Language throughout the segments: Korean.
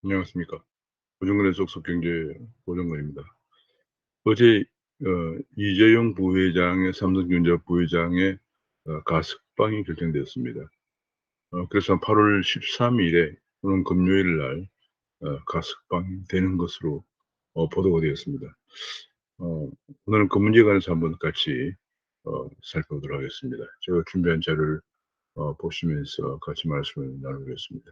안녕하십니까. 고정근의 속속경제 고정근입니다. 어제 이재용 부회장의 삼성전자 부회장의 가석방이 결정되었습니다. 그래서 8월 13일에 오는 금요일 날 가석방이 되는 것으로 보도가 되었습니다. 오늘은 그 문제에 관해서 한번 같이 살펴보도록 하겠습니다. 제가 준비한 자료를 보시면서 같이 말씀을 나누겠습니다.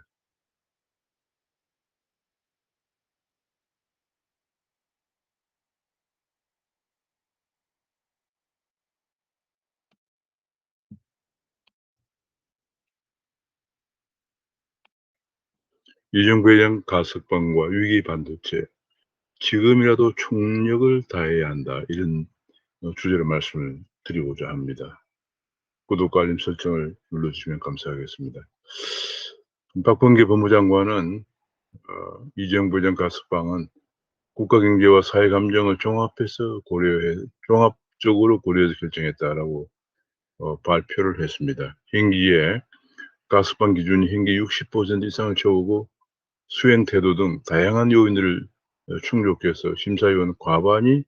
이재용 부회장 가석방과 위기 반도체, 지금이라도 총력을 다해야 한다. 이런 주제로 말씀을 드리고자 합니다. 구독과 알림 설정을 눌러주시면 감사하겠습니다. 박범계 법무장관은 이재용 부회장 가석방은 국가경제와 사회감정을 종합적으로 고려해서 결정했다라고 발표를 했습니다. 행기에 가석방 기준이 행기 60% 이상을 채우고 수행 태도 등 다양한 요인들을 충족해서 심사위원 과반이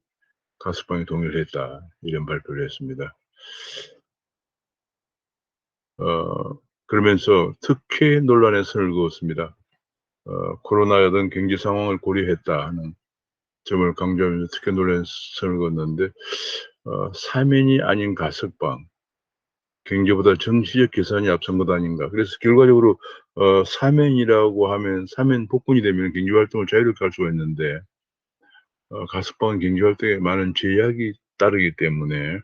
가석방에 동의를 했다. 이런 발표를 했습니다. 그러면서 특혜 논란에 선을 그었습니다. 코로나 등 경제 상황을 고려했다 하는 점을 강조하면서 특혜 논란에 선을 그었는데, 사면이 아닌 가석방, 경제보다 정치적 계산이 앞선 것 아닌가. 그래서 결과적으로 사면이라고 하면, 사면 복권이 되면 경제활동을 자유롭게 할 수가 있는데, 가석방은 경제활동에 많은 제약이 따르기 때문에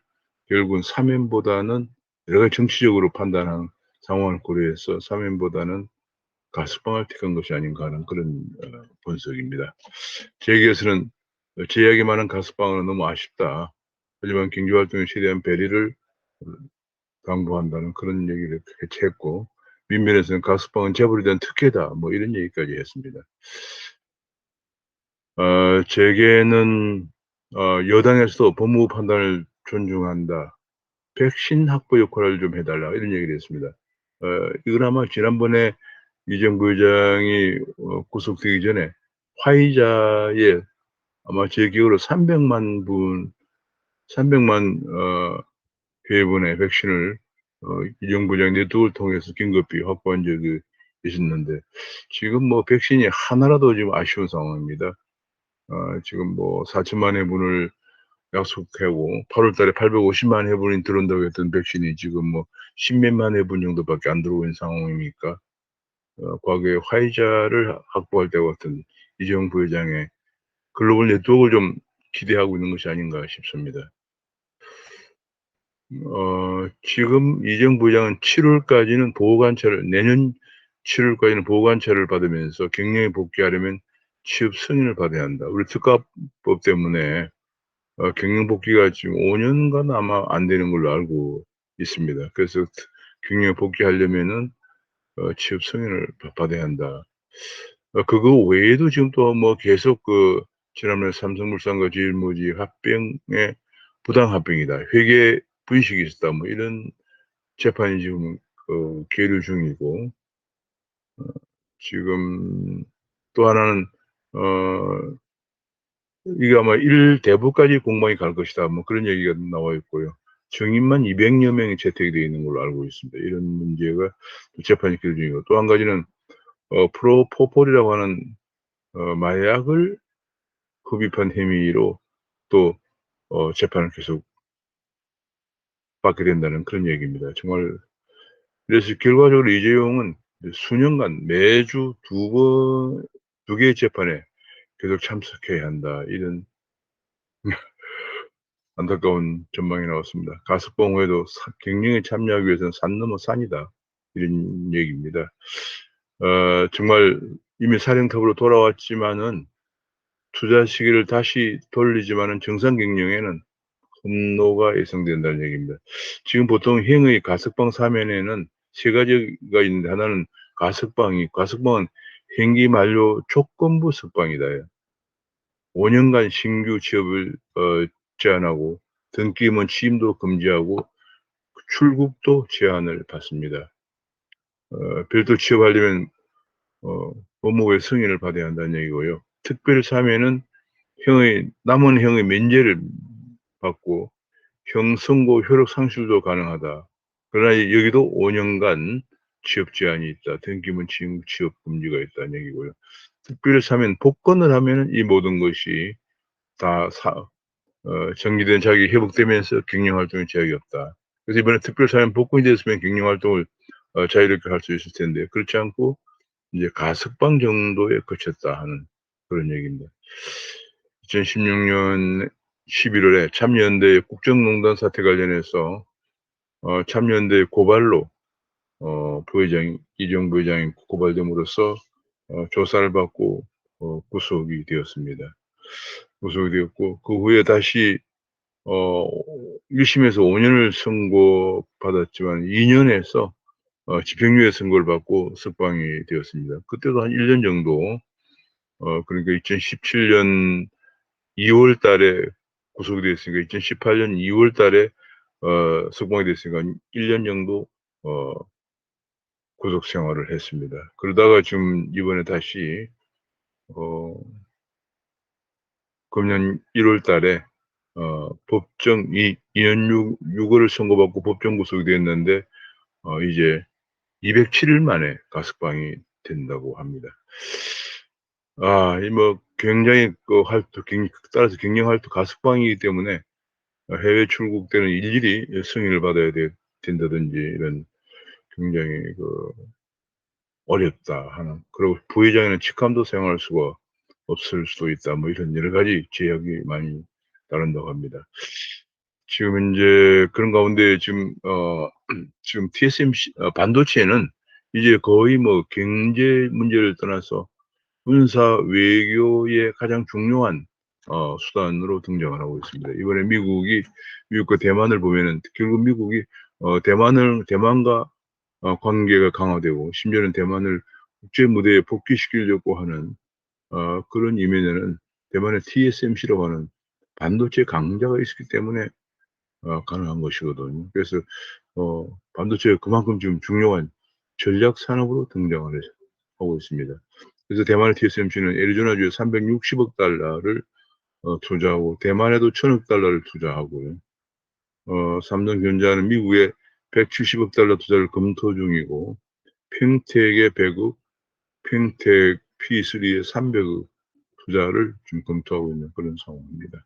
결국은 사면보다는 여러 가지 정치적으로 판단한 상황을 고려해서 사면보다는 가석방을 택한 것이 아닌가 하는 그런 분석입니다. 제 얘기에서는 제약이 많은 가석방은 너무 아쉽다. 하지만 경제활동에 최대한 배려를 당부한다는 그런 얘기를 했고, 민변에서는 가석방은 재벌에 대한 특혜다. 뭐 이런 얘기까지 했습니다. 재계는 여당에서도 법무부 판단을 존중한다. 백신 확보 역할을 좀 해달라. 이런 얘기를 했습니다. 이건 아마 지난번에 이재용 부회장이 구속되기 전에 화이자에 아마 제 기억으로 300만 회분의 백신을 이재용 부회장 네트워크를 통해서 긴급히 확보한 적이 있었는데, 지금 뭐 백신이 하나라도 지금 아쉬운 상황입니다. 지금 뭐 4천만 회분을 약속하고 8월 달에 850만 회분이 들어온다고 했던 백신이 지금 뭐 10몇만 회분 정도밖에 안 들어오고 있는 상황이니까 과거에 화이자를 확보할 때와 같은 이재용 부회장의 글로벌 네트워크를 좀 기대하고 있는 것이 아닌가 싶습니다. 지금 이재용 부회장은 7월까지는 내년 7월까지는 보호관찰을 받으면서 경영에 복귀하려면 취업 승인을 받아야 한다. 우리 특가법 때문에 경영 복귀가 지금 5년간 아마 안 되는 걸로 알고 있습니다. 그래서 경영에 복귀하려면은 취업 승인을 받아야 한다. 그거 외에도 지금 또 뭐 계속 지난번에 삼성물산과 제일모직 합병에 부당 합병이다. 회계 분식이 있었다. 뭐 이런 재판이 지금 계류 중이고, 지금 또 하나는 어 이게 아마 1대부까지 공방이 갈 것이다. 뭐 그런 얘기가 나와 있고요. 증인만 200여 명이 채택이 되어 있는 걸로 알고 있습니다. 이런 문제가 재판이 계류 중이고, 또 한 가지는 프로포폴이라고 하는 마약을 흡입한 혐의로 또 재판을 계속 받게 된다는 그런 얘기입니다. 정말. 그래서 결과적으로 이재용은 수년간 매주 두 개의 재판에 계속 참석해야 한다. 이런 안타까운 전망이 나왔습니다. 가석방 후에도 경영에 참여하기 위해서는 산 넘어 산이다. 이런 얘기입니다. 정말 이미 사령탑으로 돌아왔지만은 투자 시기를 다시 돌리지만은 정상 경영에는 분노가 예상된다는 얘기입니다. 지금 보통 행의 가석방 사면에는 세 가지가 있는데, 하나는 가석방은 행기 만료 조건부 석방이다. 5년간 신규 취업을 제한하고 등기임원 취임도 금지하고 출국도 제한을 받습니다. 별도 취업하려면 법무부의 승인을 받아야 한다는 얘기고요. 특별 사면은 남은 형의 면제를 받고 형 선고 효력 상실도 가능하다. 그러나 여기도 5년간 취업 제한이 있다. 등기문 취업 금지가 있다는 얘기고요. 특별 사면 복권을 하면은 이 모든 것이 다 정리된 자격이 회복되면서 경영 활동에 제약이 없다. 그래서 이번에 특별 사면 복권이 됐으면 경영 활동을 자유롭게 할 수 있을 텐데 그렇지 않고 이제 가석방 정도에 그쳤다 하는 그런 얘기입니다. 2016년 11월에 참여연대 국정농단 사태 관련해서 참여연대 고발로 부회장이 이재용 부회장이 고발됨으로써 조사를 받고 구속이 되었습니다. 구속이 되었고 그 후에 다시 1심에서 5년을 선고받았지만 2년에서 집행유예 선고를 받고 석방이 되었습니다. 그때도 한 1년 정도 그러니까 2017년 2월 달에 구속이 됐으니까 2018년 2월 달에 석방이 됐으니까 1년 정도 어 구속 생활을 했습니다. 그러다가 지금 이번에 다시 어 금년 1월 달에 법정 2년 6월을 선고받고 법정 구속이 됐는데 이제 207일 만에 가석방이 된다고 합니다. 이 뭐 굉장히 그 따라서 경영 활동 가석방이기 때문에 해외 출국 때는 일일이 승인을 받아야 된다든지 이런 굉장히 어렵다 하는, 그리고 부회장에는 직함도 사용할 수가 없을 수도 있다 뭐 이런 여러 가지 제약이 많이 따른다고 합니다. 지금 인제 그런 가운데 지금 TSMC 반도체는 이제 거의 뭐 경제 문제를 떠나서 군사 외교의 가장 중요한 수단으로 등장을 하고 있습니다. 이번에 미국과 대만을 보면은 결국 미국이 대만과 관계가 강화되고 심지어는 대만을 국제 무대에 복귀시키려고 하는 그런 이면에는 대만의 TSMC라고 하는 반도체 강자가 있었기 때문에 가능한 것이거든요. 그래서 반도체가 그만큼 지금 중요한 전략 산업으로 등장을 하고 있습니다. 그래서 대만의 TSMC는 애리조나주에 360억 달러를 투자하고 대만에도 1,000억 달러를 투자하고요. 삼성전자는 미국에 170억 달러 투자를 검토 중이고 평택에 100억, 평택 P3에 300억 투자를 지금 검토하고 있는 그런 상황입니다.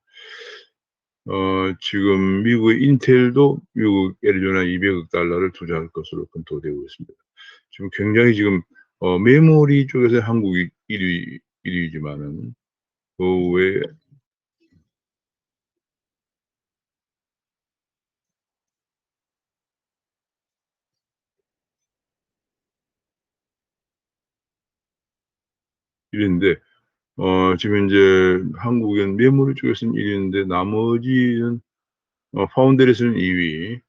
지금 미국의 인텔도 미국 애리조나 200억 달러를 투자할 것으로 검토되고 있습니다. 지금 굉장히 지금 메모리 쪽에서 한국이 1위 위지만은 그 외에 인데 지금 인제 한국은 메모리 쪽에서는 1위 인데 나머지는 파운드리에서는 2위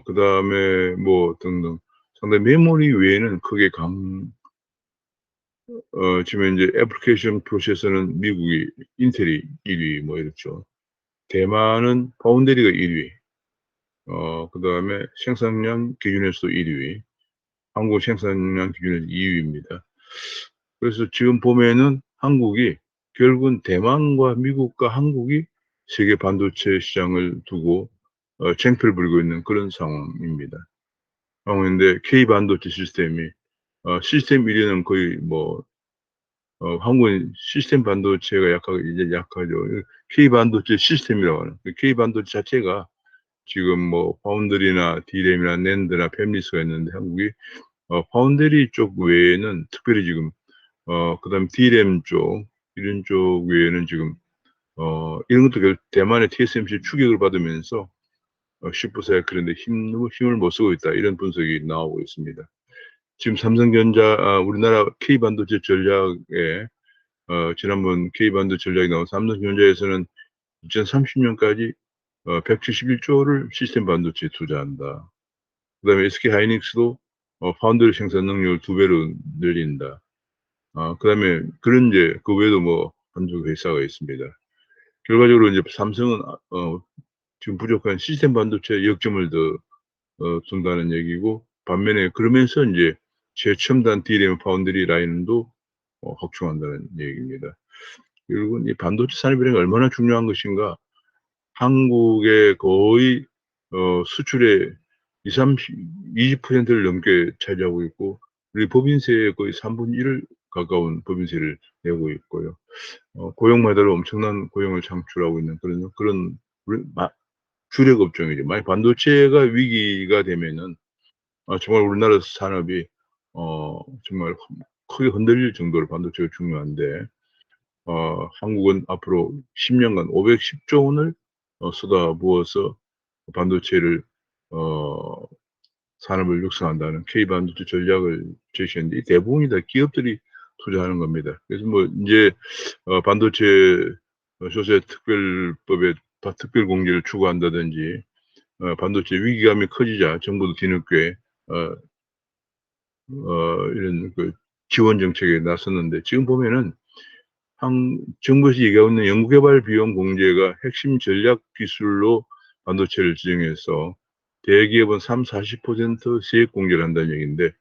그다음에 뭐 등등 상당히 메모리 외에는 크게 지금 인제 애플리케이션 프로세서는 미국이 인텔이 1위 뭐 이렇죠. 대만은 파운드리가 1위 그다음에 생산량 기준에서도 1위, 한국 생산량 기준에서 2위입니다. 그래서 지금 보면은 한국이 결국은 대만과 미국과 한국이 세계 반도체 시장을 두고 쟁패를 벌이고 있는 그런 상황입니다. 상황인데 K 반도체 시스템이 시스템 1위는 거의 뭐 한국은 시스템 반도체가 이제 약하죠. K 반도체 시스템이라고 하는 그 K 반도체 자체가 지금 뭐 파운드리나 D램이나 낸드나 팹리스가 있는데 한국이 파운드리 쪽 외에는 특별히 지금 그다음에 D램 쪽 이런 쪽 외에는 지금 이런 것도 대만의 TSMC 추격을 받으면서 10% 그런데 힘을 못 쓰고 있다 이런 분석이 나오고 있습니다. 지금 삼성전자 우리나라 K 반도체 전략에 지난번 K 반도체 전략이 나온 삼성전자에서는 2030년까지 171조를 시스템 반도체에 투자한다. 그다음에 SK하이닉스도 파운드리 생산 능력을 2배로 늘린다. 그다음에 그런 이제 그 외에도 뭐 한두 회사가 있습니다. 결과적으로 이제 삼성은 지금 부족한 시스템 반도체에 역점을 더 둔다는 얘기고 반면에 그러면서 인제 최첨단 D램 파운드리 라인도 확충한다는 얘기입니다. 그리고 이 반도체 산업이라는 게 얼마나 중요한 것인가. 한국의 거의 수출의 20%를 넘게 차지하고 있고, 우리 법인세의 거의 3분의 1을 가까운 법인세를 내고 있고요. 고용마다로 엄청난 고용을 창출하고 있는 그런 주력 업종이죠. 만약 반도체가 위기가 되면은 정말 우리나라 산업이 정말 크게 흔들릴 정도로 반도체가 중요한데, 한국은 앞으로 10년간 510조 원을 쏟아부어서 반도체를 어 산업을 육성한다는 K반도체 전략을 제시했는데, 이 대부분이 다 기업들이 투자하는 겁니다. 그래서 뭐 인제 반도체 조세 특별법에 특별 공제를 추구한다든지, 반도체 위기감이 커지자 정부도 뒤늦게 어 이런 지원 정책에 나섰는데, 지금 보면은 정부에서 얘기하고 있는 연구개발 비용 공제가 핵심 전략 기술로 반도체를 지정해서 대기업은 30~40% 세액 공제를 한다는 얘기인데,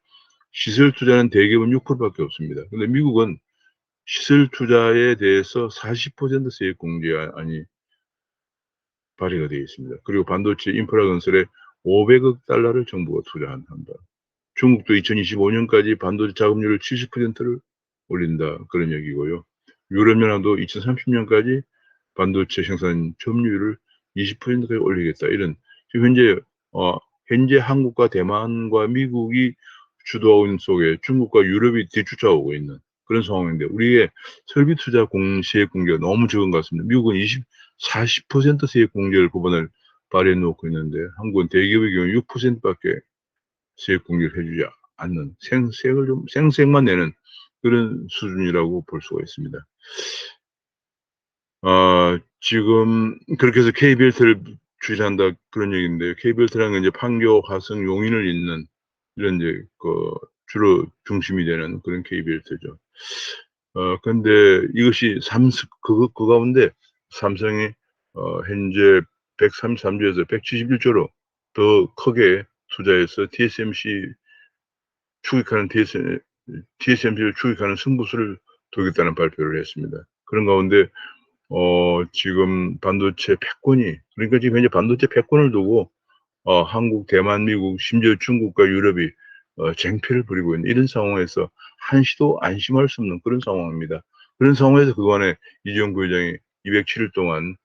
시설 투자는 대기업은 6% 밖에 없습니다. 근데 미국은 시설 투자에 대해서 40% 세액 공제안이 발의가 되어 있습니다. 그리고 반도체 인프라 건설에 500억 달러를 정부가 투자한다. 중국도 2025년까지 반도체 자금률을 70%를 올린다, 그런 얘기고요. 유럽연합도 2030년까지 반도체 생산 점유율을 20%까지 올리겠다, 이런 지금 현재 한국과 대만과 미국이 주도하고 있는 속에 중국과 유럽이 뒤쫓아오고 있는 그런 상황인데, 우리의 설비 투자 세액 공제가 너무 적은 것 같습니다. 미국은 40% 세액 공제를 법안을 발의해 놓고 있는데, 한국은 대기업의 경우 6%밖에 세액 공제를 해 주지 않는, 생색만 내는 그런 수준이라고 볼 수가 있습니다. 지금 그렇게 해서 K벨트를 주시한다, 그런 얘기인데요. K벨트라는 건 이제 판교, 화성, 용인을 잇는 이런 주로 중심이 되는 그런 K벨트죠. 근데 이것이 그 가운데 삼성이 현재 133조에서 171조로 더 크게 투자해서 TSMC를 추격하는 승부수를 두겠다는 발표를 했습니다. 그런 가운데 지금 반도체 패권이, 그러니까 지금 현재 반도체 패권을 두고 한국, 대만, 미국, 심지어 중국과 유럽이 쟁패를 벌이고 있는 이런 상황에서 한시도 안심할 수 없는 그런 상황입니다. 그런 상황에서 그간에 이재용 부회장이 207일 동안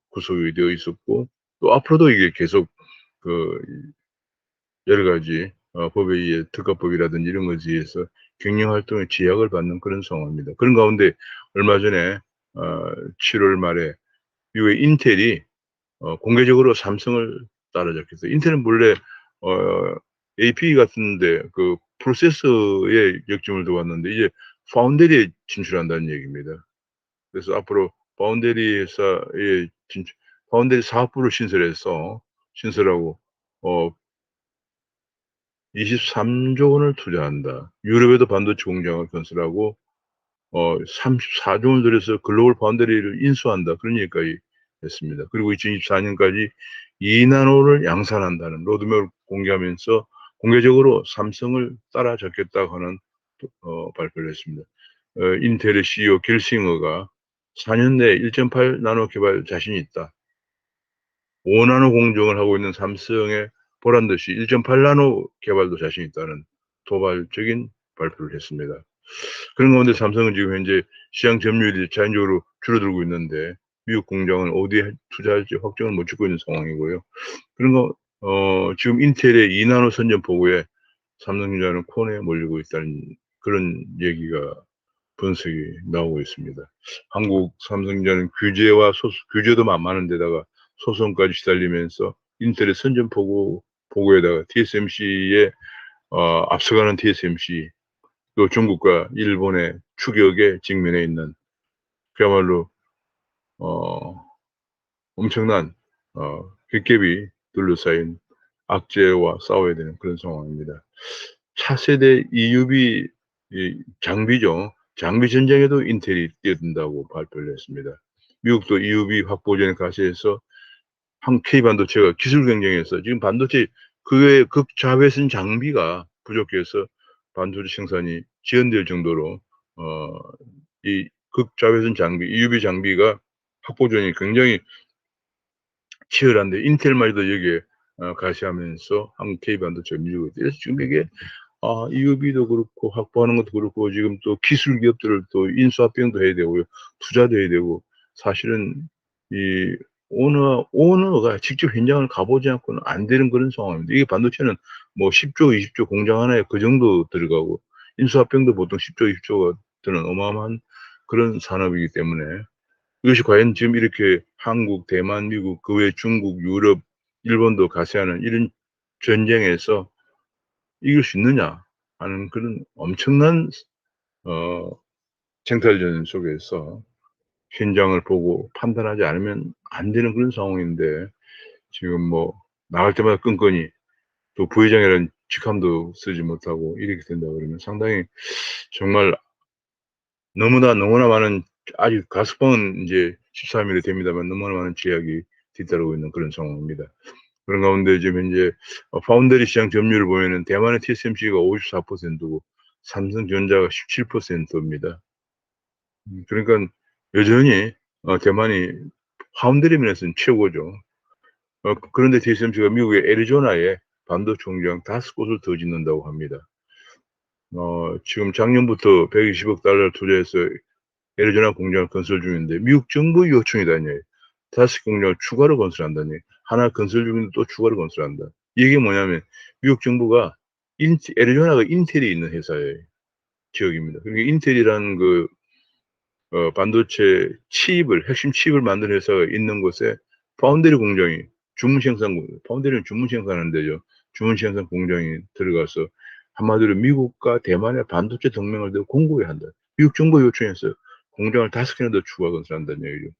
구속이 되어 있었고, 또 앞으로도 이게 계속 그 여러 가지 법에 의해 특가법이라든지 이런 것에 의해서 경영 활동에 제약을 받는 그런 상황입니다. 그런 가운데 얼마 전에 7월 말에 미국의 인텔이 공개적으로 삼성을 따라잡겠어요. 인텔은 본래 AP 같은 데 프로세서에 역점을 두었는데, 이제 파운드리에 진출한다는 얘기입니다. 그래서 앞으로 파운드리 사업부를 신설하고 어 23조 원을 투자한다. 유럽에도 반도체 공장을 건설하고 34조 원을 들여서 글로벌 파운드리를 인수한다, 그런 얘기까지 했습니다. 그리고 2024년까지 2나노를 양산한다는 로드맵을 공개하면서 공개적으로 삼성을 따라잡겠다고 하는 발표를 했습니다. 인텔의 CEO 겔싱어가 4년 내에 1.8 나노 개발 자신이 있다. 5나노 공정을 하고 있는 삼성에 보란듯이 1.8 나노 개발도 자신이 있다는 도발적인 발표를 했습니다. 그런 가운데 삼성은 지금 현재 시장 점유율이 자연적으로 줄어들고 있는데, 미국 공장은 어디에 투자할지 확정을 못 짓고 있는 상황이고요. 그런 지금 인텔의 2나노 선전포고에 삼성전자는 코너에 몰리고 있다는 그런 얘기가, 분석이 나오고 있습니다. 한국 삼성전자는 규제도 만만한 데다가 소송까지 시달리면서 인텔의 보고에다가 TSMC에 앞서가는 TSMC, 또 중국과 일본의 추격에 직면해 있는, 그야말로 어 엄청난 객갭이 둘러싸인 악재와 싸워야 되는 그런 상황입니다. 차세대 EUV 장비죠. 장비 전쟁에도 인텔이 뛰어든다고 발표를 했습니다. 미국도 EUV 확보전에 가세해서 K반도체가 기술 경쟁에서 지금 반도체 그외 극자외선 장비가 부족해서 반도체 생산이 지연될 정도로 이 극자외선 장비, EUV 장비가 확보전이 굉장히 치열한데 인텔마저도 여기에 가시하면서 한국 K반도체가 밀고 있대요. 그래서 지금 이게 EUV도 그렇고 확보하는 것도 그렇고 지금 또 기술 기업들을 또 인수합병도 해야 되고요. 투자도 해야 되고 사실은 이 오너가 직접 현장을 가보지 않고는 안 되는 그런 상황입니다. 이게 반도체는 뭐 10조, 20조 공장 하나에 그 정도 들어가고 인수합병도 보통 10조, 20조가 드는 어마어마한 그런 산업이기 때문에 이것이 과연 지금 이렇게 한국, 대만, 미국, 그 외 중국, 유럽, 일본도 가세하는 이런 전쟁에서 이길 수 있느냐 하는 그런 엄청난 어 쟁탈전 속에서 현장을 보고 판단하지 않으면 안 되는 그런 상황인데 지금 뭐 나갈 때마다 끈끈이 또 부회장이라는 직함도 쓰지 못하고 이렇게 된다 그러면 상당히 정말 너무나 많은 아직 가스방은 이제 13일에 됩니다만 너무나 많은 제약이 뒤따르고 있는 그런 상황입니다. 그런 가운데 지금 현재 파운드리 시장 점유율을 보면은 대만의 TSMC가 54%고 삼성전자가 17%입니다. 그러니까 여전히 대만이 파운드리 면에서는 최고죠. 그런데 TSMC가 미국의 애리조나에 반도체 공장 5곳을 더 짓는다고 합니다. 지금 작년부터 120억 달러를 투자해서 애리조나 공장을 건설 중인데 미국 정부 요청이다니 5개 공장을 추가로 건설한다니 하나 건설 중인데 또 추가로 건설한다. 이게 뭐냐면 미국 정부가 애리조나가 인텔이 있는 회사예요. 지역입니다. 그러니까 인텔이라는 그 반도체 칩을 핵심 칩을 만드는 회사가 있는 곳에 파운드리 공장이 주문 생산 파운드리는 주문 생산하는 데죠. 주문 생산 공장이 들어가서 한마디로 미국과 대만의 반도체 동맹을 더 공고히 한다. 미국 정부 요청해서 공장을 5개나 더 추가 건설한다는 얘기죠.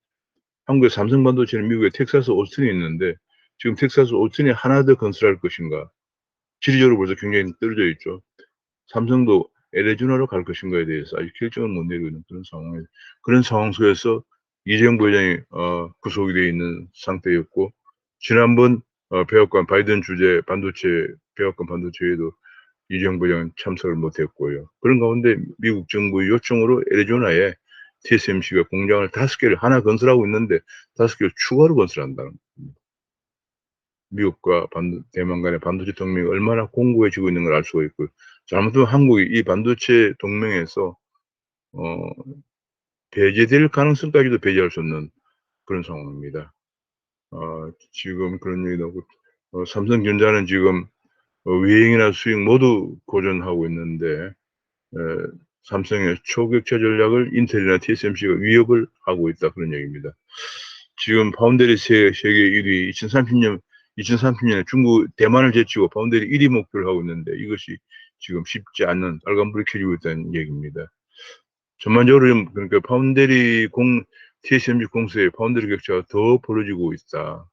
한국의 삼성반도체는 미국의 텍사스 오스틴에 있는데 지금 텍사스 오스틴에 하나 더 건설할 것인가? 지리적으로 벌써 굉장히 떨어져 있죠. 삼성도 애리조나로 갈 것인가에 대해서 아직 결정을 못 내리고 있는 그런 상황 속에서 이재용 부회장이 구속이 되어 있는 상태였고 지난번 백악관 바이든 주재 반도체 백악관 반도체에도 이재용 부회장은 참석을 못했고요. 그런 가운데 미국 정부의 요청으로 애리조나에 TSMC가 공장을 5개를 하나 건설하고 있는데 5개를 추가로 건설한다는 겁니다. 미국과 대만 간의 반도체 동맹이 얼마나 공고해지고 있는 걸 알 수가 있고요. 잘못하면 한국이 이 반도체 동맹에서 어 배제될 가능성까지도 배제할 수 없는 그런 상황입니다. 지금 그런 얘기 나오고 삼성전자는 지금 외형이나 수익 모두 고전하고 있는데 삼성의 초격차 전략을 인텔이나 TSMC가 위협을 하고 있다 그런 얘기입니다. 지금 파운드리 세계 1위 2030년에 중국 대만을 제치고 파운드리 1위 목표를 하고 있는데 이것이 지금 쉽지 않은 빨간불이 켜지고 있다는 얘기입니다. 전반적으로 그러니까 TSMC 공세의 파운드리 격차가 더 벌어지고 있다.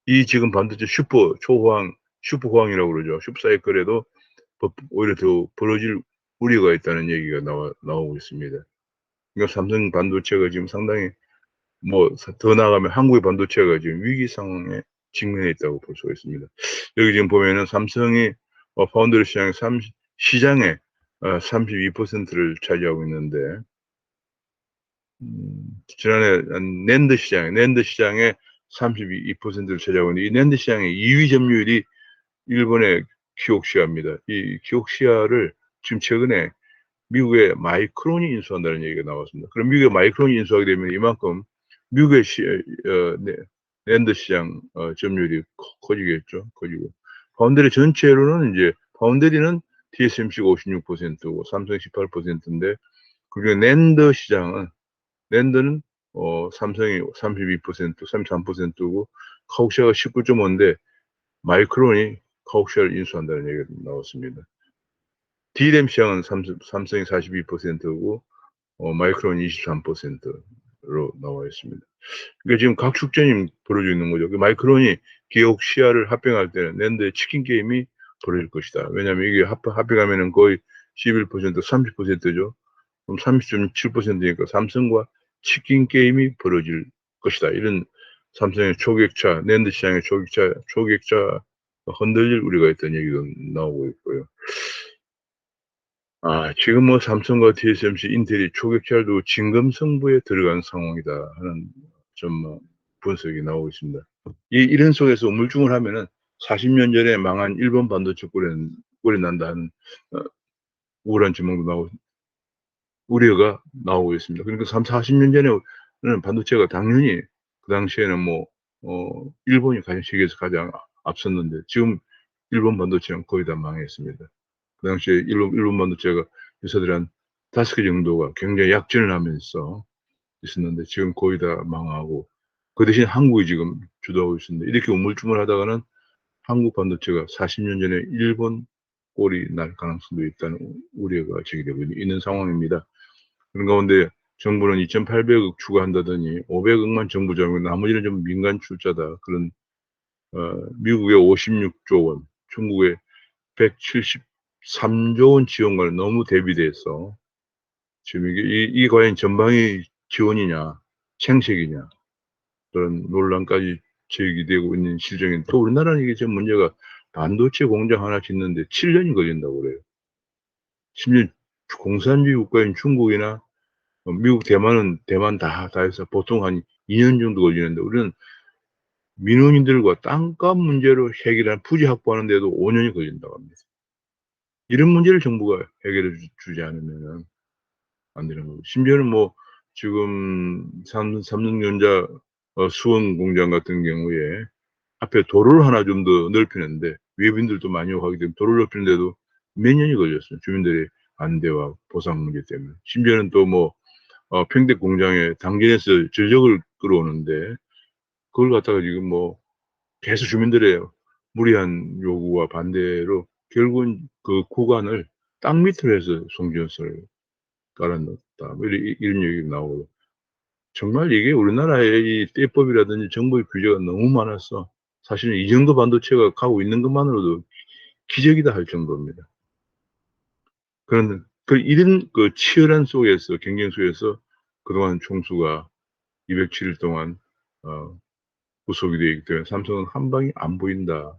이 지금 반도체 슈퍼호황이라고 그러죠. 슈퍼사이클에도 오히려 더 벌어질 우려가 있다는 얘기가 나오고 있습니다. 그러니까 삼성 반도체가 지금 상당히 더 나아가면 한국의 반도체가 지금 위기 상황에 직면해 있다고 볼 수가 있습니다. 여기 지금 보면은 삼성이 파운드리 시장의 32%를 차지하고 있는데, 지난해 낸드 시장의 32%를 차지하고 있는데, 이 낸드 시장의 2위 점유율이 일본의 키옥시아입니다. 이 키옥시아를 지금 최근에 미국의 마이크론이 인수한다는 얘기가 나왔습니다. 그럼 미국의 마이크론이 인수하게 되면 이만큼 미국의 낸드 시장 점유율이 커지겠죠. 커지고 파운드리 전체로는 이제 파운드리는 TSMC가 56%고 삼성이 18%인데 그중에 낸드는 삼성이 32%, 33%고 카옥시아가 19.5인데 마이크론이 카옥시아를 인수한다는 얘기가 나왔습니다. D램 시장은 삼성이 42%고 마이크론이 23%로 나와 있습니다. 그러니까 지금 각축전이 벌어지고 있는 거죠. 마이크론이 기옥시아를 합병할 때는 낸드의 치킨 게임이 벌어질 것이다. 왜냐하면 이게 합병하면은 거의 11%, 30%죠. 그럼 30.7%니까 삼성과 치킨 게임이 벌어질 것이다. 이런 삼성의 초격차, 낸드 시장의 초격차 흔들릴 우려가 있다는 얘기도 나오고 있고요. 지금 뭐 삼성과 TSMC, 인텔이 초격차로 진검 승부에 들어간 상황이다 하는 좀 분석이 나오고 있습니다. 이런 속에서 우물쭈물 하면은 40년 전에 망한 일본 반도체 꼴이 난다는 우울한 전망도 나오고 우려가 나오고 있습니다. 그러니까 40년 전에는 반도체가 당연히 그 당시에는 뭐 일본이 가장 세계에서 가장 앞섰는데 지금 일본 반도체는 거의 다 망했습니다. 그 당시에 일본 반도체가 회사들이 한 5개 정도가 굉장히 약진을 하면서 있었는데 지금 거의 다 망하고 그 대신 한국이 지금 주도하고 있습니다. 이렇게 우물쭈물하다가는 한국 반도체가 40년 전에 일본 꼴이 날 가능성도 있다는 우려가 제기되고 있는 상황입니다. 그런 가운데 정부는 2,800억 추가한다더니 500억만 정부 자금이고 나머지는 좀 민간 출자다. 그런 미국의 56조 원, 중국의 173조 원 지원과는 너무 대비돼서 지금 이게 과연 전방위 지원이냐, 생색이냐 그런 논란까지 제기되고 있는 실정인데 또 우리나라는 이게 지금 문제가 반도체 공장 하나 짓는데 7년이 걸린다고 그래요. 심지어 공산주의 국가인 중국이나 미국, 대만 다 해서 보통 한 2년 정도 걸리는데 우리는 민원인들과 땅값 문제로 해결한 부지 확보하는데도 5년이 걸린다고 합니다. 이런 문제를 정부가 해결해 주지 않으면 안 되는 거고. 심지어는 뭐 지금 삼성전자 수원 공장 같은 경우에 앞에 도로를 하나 좀 더 넓히는데 외부인들도 많이 오고 하기 때문에 도로를 넓히는데도 몇 년이 걸렸어요. 주민들의 반대와 보상 문제 때문에. 심지어는 또 뭐 평택 공장에 당진에서 전력을 끌어오는데 그걸 갖다가 지금 뭐 계속 주민들의 무리한 요구와 반대로 결국은 그 구간을 땅 밑으로 해서 송전선을 깔아 넣었다. 뭐 이런 얘기가 나오고 정말 이게 우리나라의 이 떼법이라든지 정부의 규제가 너무 많아서 사실은 이 정도 반도체가 가고 있는 것만으로도 기적이다 할 정도입니다. 그런 이런 치열한 속에서 경쟁 속에서 그동안 총수가 207일 동안 구속이 되어 있기 때문에 삼성은 한 방이 안 보인다.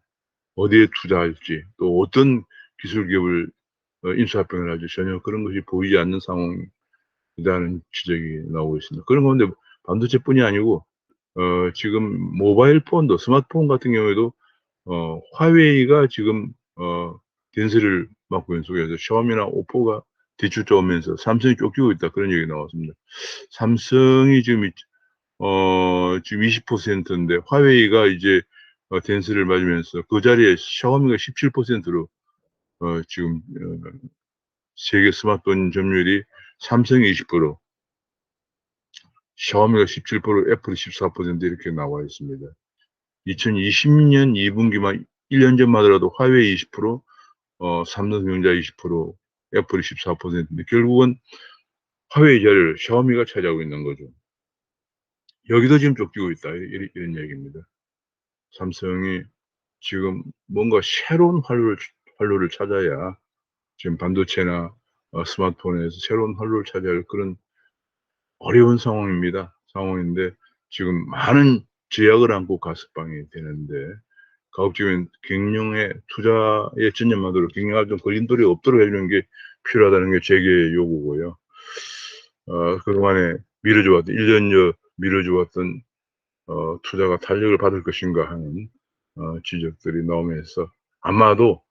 어디에 투자할지 또 어떤 기술 기업을 인수합병을 할지 전혀 그런 것이 보이지 않는 상황이라는 지적이 나오고 있습니다. 그런 가운데 반도체뿐이 아니고 지금 모바일 폰도 스마트폰 같은 경우에도 화웨이가 지금 댄스를 맡고 있는 속에서 샤오미나 오포가 대출 쪼으면서 삼성이 쫓기고 있다 그런 얘기가 나왔습니다. 삼성이 지금 20%인데 화웨이가 이제 댄스를 맞으면서 그 자리에 샤오미가 17%로 지금 세계 스마트폰 점유율이 삼성이 20%, 샤오미가 17%, 애플이 14% 이렇게 나와 있습니다. 2020년 2분기만 1년 전만 하더라도 화웨이 20%, 삼성전자 20%, 애플이 14%인데 결국은 화웨이 자리를 샤오미가 차지하고 있는 거죠. 여기도 지금 쫓기고 있다 이런 얘기입니다. 삼성이 지금 뭔가 새로운 활로를 찾아야 지금 반도체나 스마트폰에서 새로운 활로를 찾아야 할 그런 어려운 상황인데 지금 많은 제약을 안고 가석방이 되는데 가급적이면 경영의 투자에 전념하도록 경영활동 걸림돌이 없도록 해주는 게 필요하다는 게 제게 요구고요. 그동안에 미뤄져 왔던 1년여 미뤄져 왔던 투자가 탄력을 받을 것인가 하는 지적들이 나오면서 아마도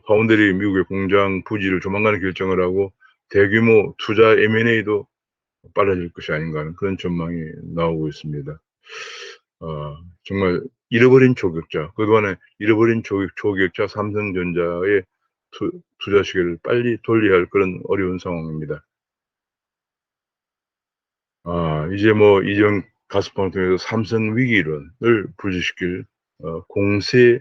파운드리 미국의 공장 부지를 조만간에 결정을 하고 대규모 투자 M&A도 빨라질 것이 아닌가 하는 그런 전망이 나오고 있습니다. 정말 잃어버린 초격자, 그동안에 잃어버린 초격자 삼성전자의 투자 시기를 빨리 돌려야 할 그런 어려운 상황입니다. 이제 뭐 이전 가스방을 통해서 삼성 위기론을 부지시킬 공세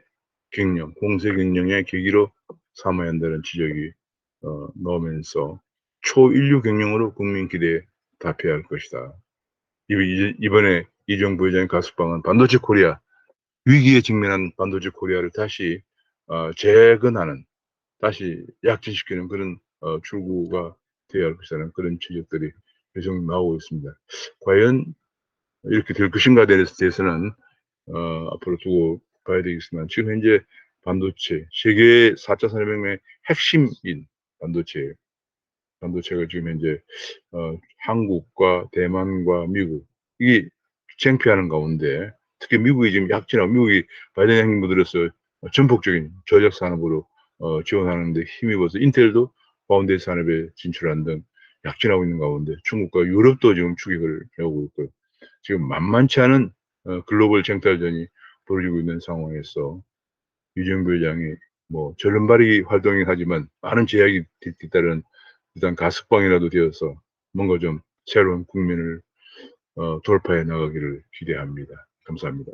경영의 계기로 삼아야 한다는 지적이 나오면서 초인류 경영으로 국민 기대에 답해야 할 것이다. 이번에 이정 부회장의 가스방은 반도체 코리아 위기에 직면한 반도체 코리아를 다시 재건하는 다시 약진시키는 그런 출구가 되어야 할 것이라는 그런 지적들이 계속 나오고 있습니다. 과연 이렇게 될 것인가에 대해서는 앞으로 두고 봐야 되겠지만 지금 현재 반도체 세계 4차 산업혁명의 핵심인 반도체 반도체가 지금 현재 한국과 대만과 미국 이게 쟁취하는 가운데 특히 미국이 지금 약진하고 미국이 바이든 행정부 들어서 전폭적인 전력 산업으로 지원하는 데 힘입어서 인텔도 파운데이 산업에 진출하는 등 약진하고 있는 가운데 중국과 유럽도 지금 추격을 해오고 있고요. 지금 만만치 않은 글로벌 쟁탈전이 벌어지고 있는 상황에서 유정부 회장이 뭐 절름발이 활동이긴 하지만 많은 제약이 뒤따른 일단 가석방이라도 되어서 뭔가 좀 새로운 국면을 돌파해 나가기를 기대합니다. 감사합니다.